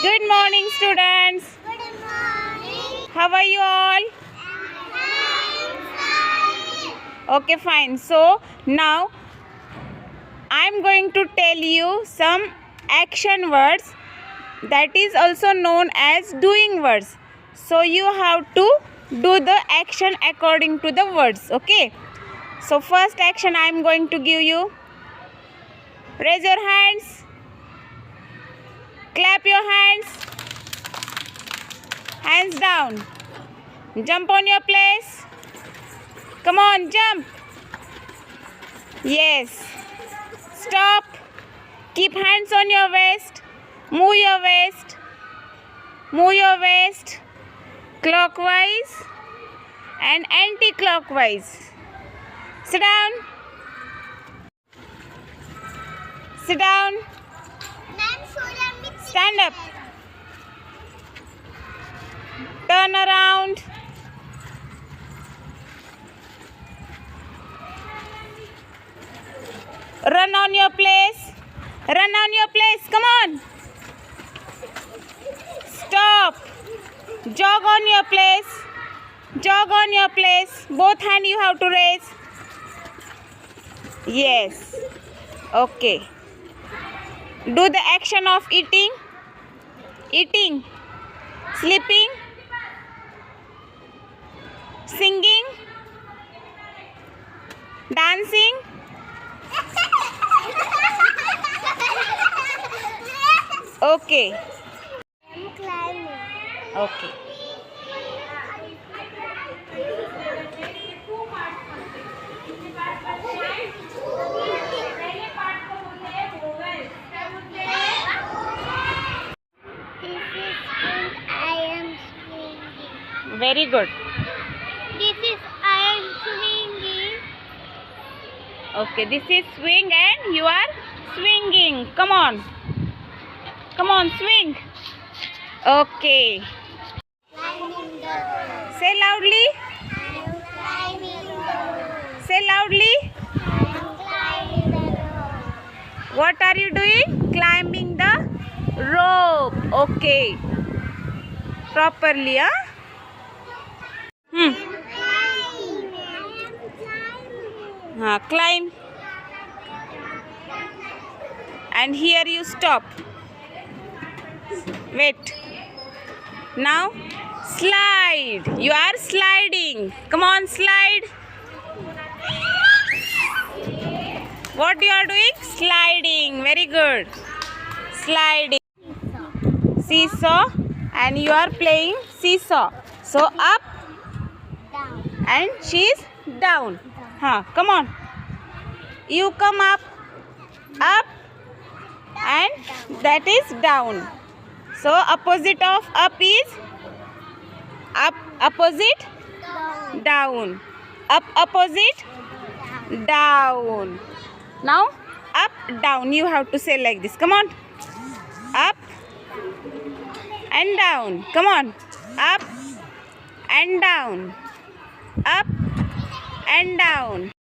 Good morning, students. Good morning. How are you all? Okay, fine. So now I am going to tell you some action words, that is also known as doing words. So you have to do the action according to the words. Okay. So first action I am going to give you. Raise your hands. Clap your hands. Hands down. Jump on your place. Come on, jump. Yes. Stop. Keep hands on your waist. Move your waist. Move your waist clockwise and anti-clockwise. Sit down. Sit down. Stand up. Turn around. Run on your place. Run on your place. Come on. Stop. Jog on your place. Jog on your place. Both hands you have to raise. Yes. Okay. Do the action of eating. Eating. Sleeping. Singing. Dancing. Okay. I'm climbing. Okay. This is when I am swinging. Very good. This is I am swinging. Okay, this is swing and you are swinging. Come on. Come on, swing. Okay. Climbing the rope. Say loudly. I am climbing the rope. Say loudly. I am climbing the rope. What are you doing? Climbing the rope. Okay. Properly, huh? Climb. And here you stop. Wait. Now slide. You are sliding. Come on, slide. What you are doing? Sliding. Very good. Sliding. Seesaw. And you are playing seesaw. So up Down. and she's down. Come on. You come up. Up. And that is down. So opposite of up is up, opposite Down. down. Up, opposite down. Now up, down. You have to say like this. Come on. Up and down. Come on. Up and down. Up and down.